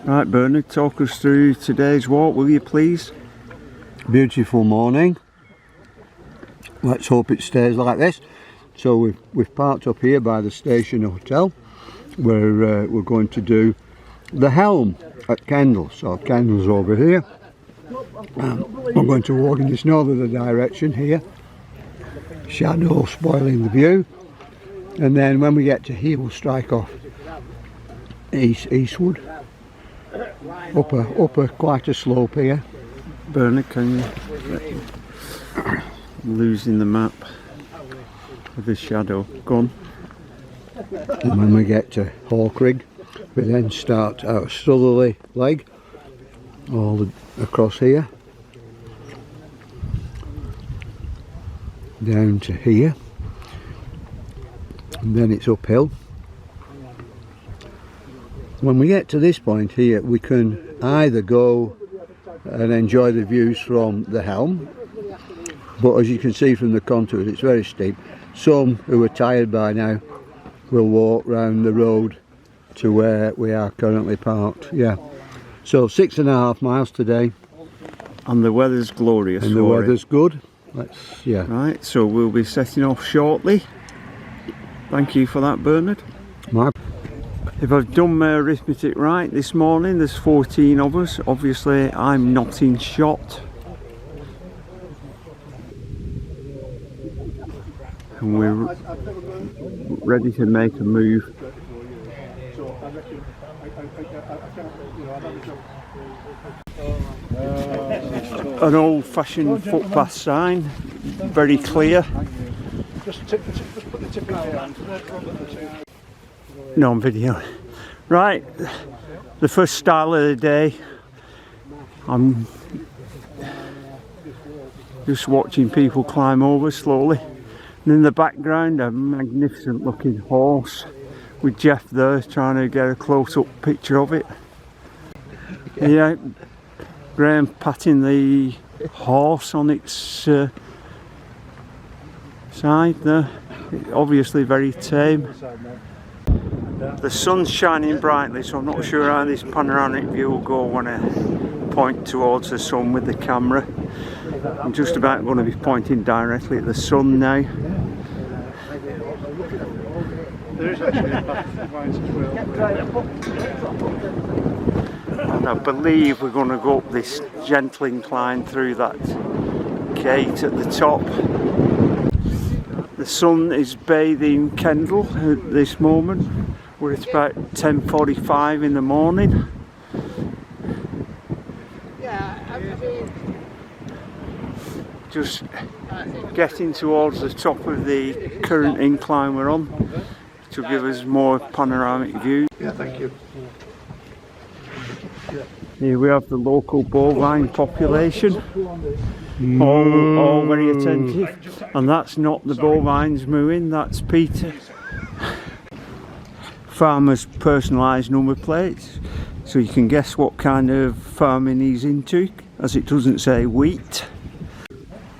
Right, Bernard, talk us through today's walk, will you please? Beautiful morning. Let's hope it stays like this. So we've parked up here by the station hotel. We're going to do the Helm at Kendal. So Kendal's over here. We're going to walk in this northerly direction here. Shadow spoiling the view. And then when we get to here, we'll strike off eastward. Up quite a slope here. Bernard, can you? Losing the map with the shadow. Go on. And when we get to Hawkrigg, we then start our southerly leg all across here, down to here, and then it's uphill. When we get to this point here, we can either go and enjoy the views from the Helm, but as you can see from the contours, it's very steep. Some who are tired by now will walk round the road to where we are currently parked. Yeah, so 6.5 miles today, and the weather's glorious. And the weather's good. Right, so we'll be setting off shortly. Thank you for that, Bernard. If I've done my arithmetic right this morning, there's 14 of us. Obviously I'm not in shot, and we're ready to make a move. An old-fashioned footpath sign, very clear. No, on video. Right, the first style of the day. I'm just watching people climb over slowly. And in the background, a magnificent looking horse with Jeff there trying to get a close-up picture of it. Yeah, Graham patting the horse on its side there. Obviously very tame. The sun's shining brightly, so I'm not sure how this panoramic view will go when I point towards the sun with the camera. I'm just about going to be pointing directly at the sun now. And I believe we're going to go up this gentle incline through that gate at the top. The sun is bathing Kendal at this moment. We're at about 10:45 in the morning. Just getting towards the top of the current incline we're on to give us more panoramic view. Yeah, thank you. Here we have the local bovine population, all very attentive, and that's not the bovines mooing, that's Peter. Farmers personalised number plates, so you can guess what kind of farming he's into, as it doesn't say wheat.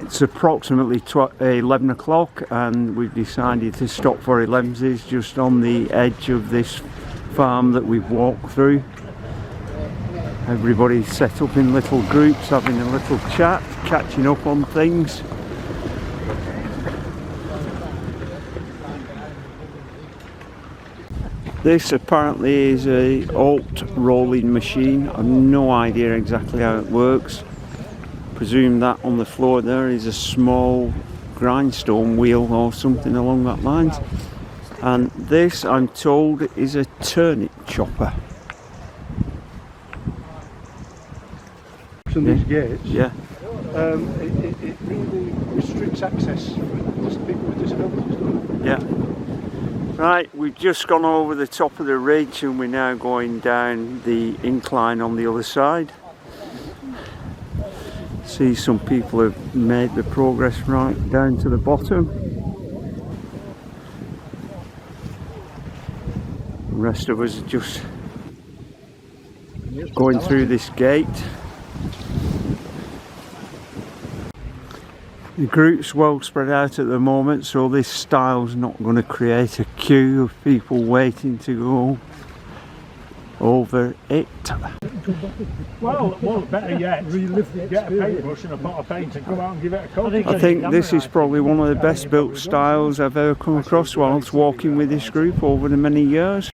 It's approximately 11 o'clock and we've decided to stop for Helm's just on the edge of this farm that we've walked through. Everybody's set up in little groups, having a little chat, catching up on things. This apparently is a alt rolling machine. I've no idea exactly how it works. Presume that on the floor there is a small grindstone wheel or something along that lines. And this, I'm told, is a turnip chopper. From these gates, yeah. It really restricts access for people with disabilities. Yeah. Right, we've just gone over the top of the ridge and we're now going down the incline on the other side. See, some people have made the progress right down to the bottom. The rest of us are just going through this gate. The group's well spread out at the moment, so this style's not going to create a queue of people waiting to go. over it. Well, better yet, get a paintbrush and a pot of paint and come out and give it a coat. I think this is probably one of the best built styles I've ever come across whilst walking with this group over the many years.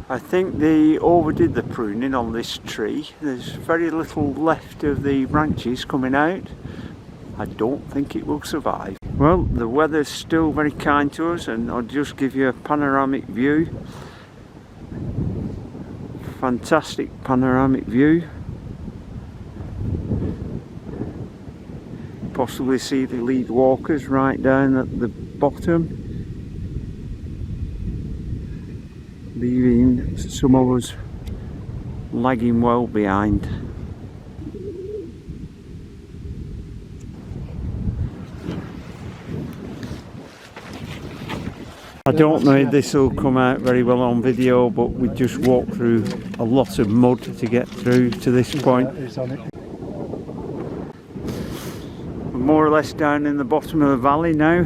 I think they overdid the pruning on this tree. There's very little left of the branches coming out. I don't think it will survive. Well, the weather's still very kind to us, and I'll just give you a panoramic view. Fantastic panoramic view. Possibly see the lead walkers right down at the bottom, leaving some of us lagging well behind. I don't know if this will come out very well on video, but we just walked through a lot of mud to get through to this point. We're more or less down in the bottom of the valley now.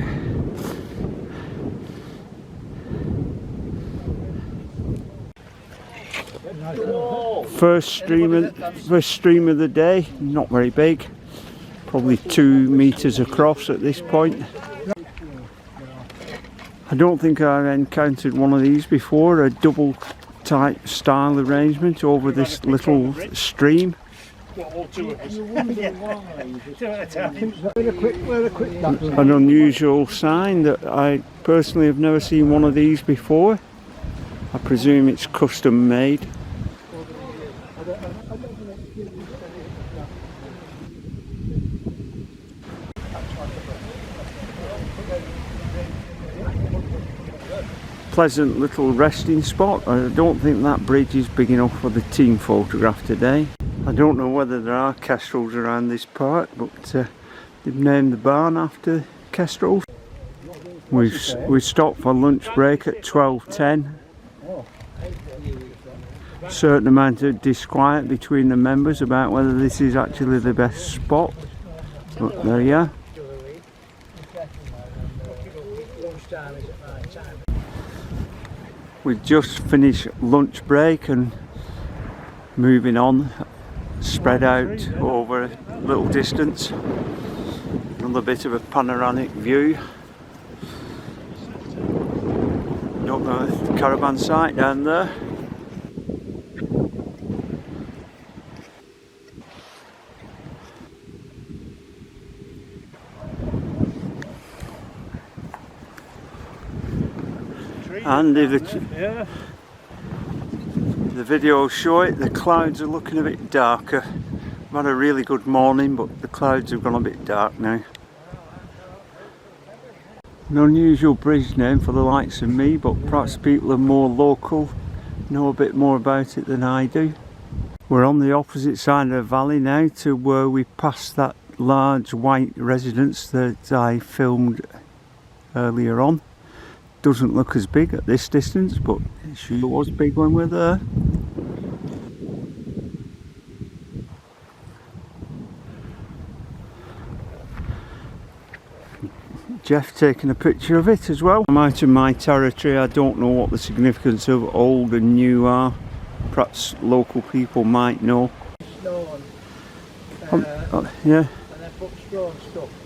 First stream of the day, not very big, probably 2 meters across at this point. I don't think I've encountered one of these before, a double type style arrangement over this little stream. An unusual sign that I personally have never seen one of these before. I presume it's custom made. Pleasant little resting spot. I don't think that bridge is big enough for the team photograph today. I don't know whether there are kestrels around this part, but they've named the barn after kestrels. We've stopped for lunch break at 12:10. Certain amount of disquiet between the members about whether this is actually the best spot, but there you are. We've just finished lunch break and moving on, spread out over a little distance. Another bit of a panoramic view. Don't know the caravan site down there. And if the video will show it, the clouds are looking a bit darker. We've had a really good morning, but the clouds have gone a bit dark now. An unusual bridge name for the likes of me, but perhaps people are more local, know a bit more about it than I do. We're on the opposite side of the valley now to where we passed that large white residence that I filmed earlier on. Doesn't look as big at this distance, but it sure was big when we were there. Jeff taking a picture of it as well. I'm out of my territory. I don't know what the significance of old and new are. Perhaps local people might know. Yeah.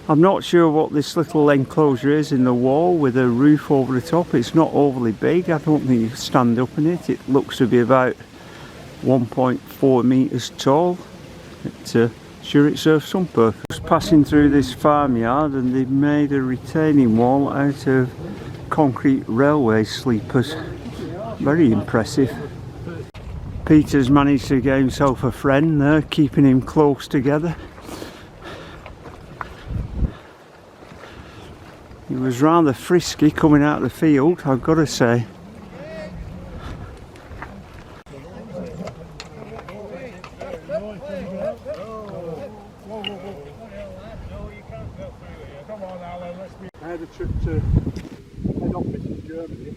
I'm not sure what this little enclosure is in the wall with a roof over the top. It's not overly big. I don't think you can stand up in it. It looks to be about 1.4 metres tall. Sure it serves some purpose. Just passing through this farmyard and they've made a retaining wall out of concrete railway sleepers. Very impressive. Peter's managed to get himself a friend there, keeping him close together. He was rather frisky coming out of the field, I've got to say. I had a trip to head office in Germany.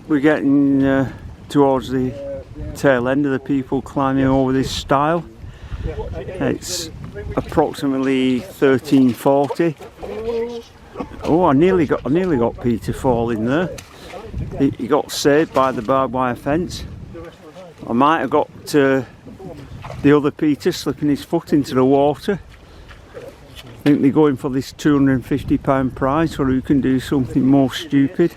We're getting towards the tail end of the people climbing over this stile. It's approximately 1340. Oh, I nearly got Peter falling there. He got saved by the barbed wire fence. I might have got the other Peter slipping his foot into the water. I think they're going for this £250 prize for who can do something more stupid.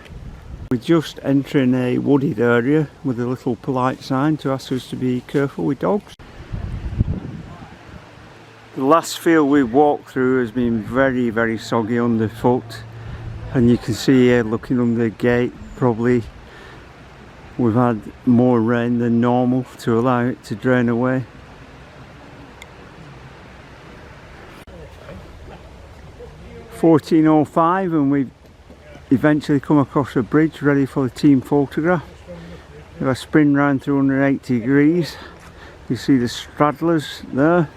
We're just entering a wooded area with a little polite sign to ask us to be careful with dogs. The last field we've walked through has been very, very soggy underfoot, and you can see here looking under the gate, probably we've had more rain than normal to allow it to drain away. (14:05) and we've eventually come across a bridge ready for the team photograph. If I spin round through 180 degrees, you see the straddlers there.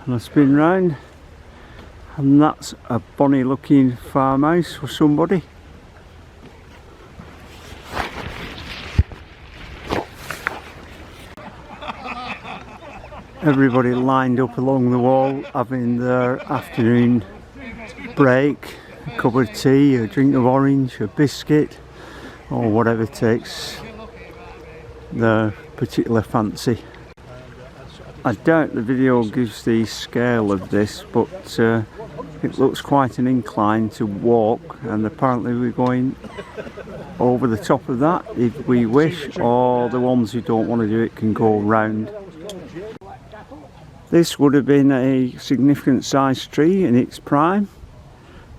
And I spin round, and that's a bonny looking farmhouse for somebody. Everybody lined up along the wall having their afternoon break, a cup of tea, a drink of orange, a biscuit, or whatever takes their particular fancy. I doubt the video gives the scale of this, but it looks quite an incline to walk, and apparently we're going over the top of that if we wish, or the ones who don't want to do it can go round. This would have been a significant sized tree in its prime,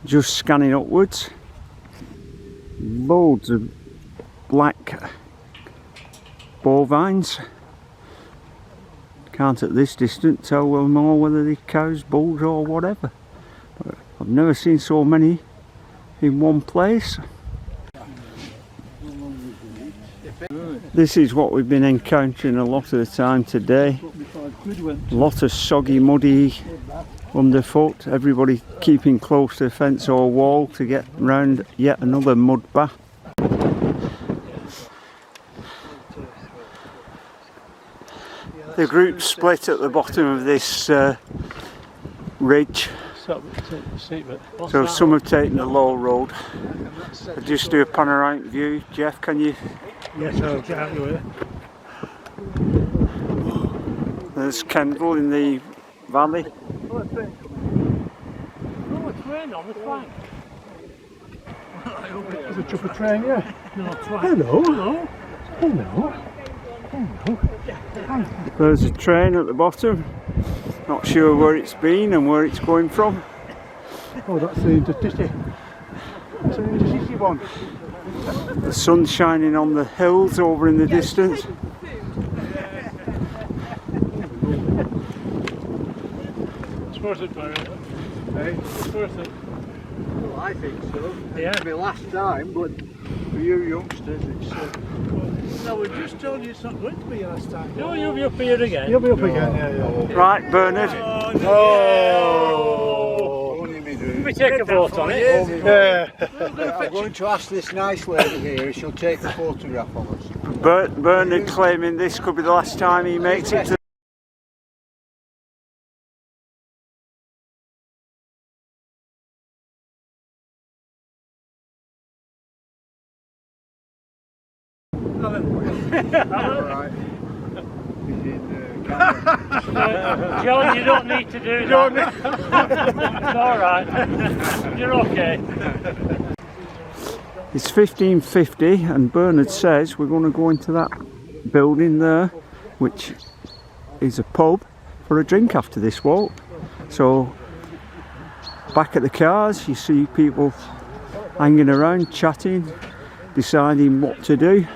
just scanning upwards. Loads of black bovines. Can't at this distance tell well more whether they're cows, bulls or whatever. But I've never seen so many in one place. This is what we've been encountering a lot of the time today. A lot of soggy, muddy underfoot. Everybody keeping close to the fence or wall to get round yet another mud bath. The group split at the bottom of this ridge. So some have taken the low road. I'll just do a panoramic view. Jeff, can you? Yes, I'll get out of here. There's Kendall in the valley. Oh, a train on the flank. There's a chopper train, yeah. No, hello. Hello. Hello. Hello. There's a train at the bottom. Not sure where it's been and where it's going from. Oh, that's the Intercity. That's the Intercity one. The sun's shining on the hills over in the distance. It's worth it, Barry. Hey? It's worth it. Well, I think so. Yeah. It's my last time, but for you youngsters, it's... No, we just told you it's not going to be your last time. No, you'll be up here again. You'll be up again, yeah. Right, Bernard. We take a vote on it. Yeah. I'm going to ask this nice lady here if she'll take a photograph of us. Bernard claiming this could be the last time he makes it to Alright. John, you don't need to do that. It's alright. You're okay. It's 15:50 and Bernard says we're going to go into that building there, which is a pub, for a drink after this walk. So back at the cars you see people hanging around, chatting, deciding what to do,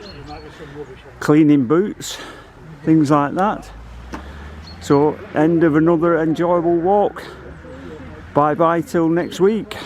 cleaning boots, things like that. So end of another enjoyable walk. Bye bye till next week.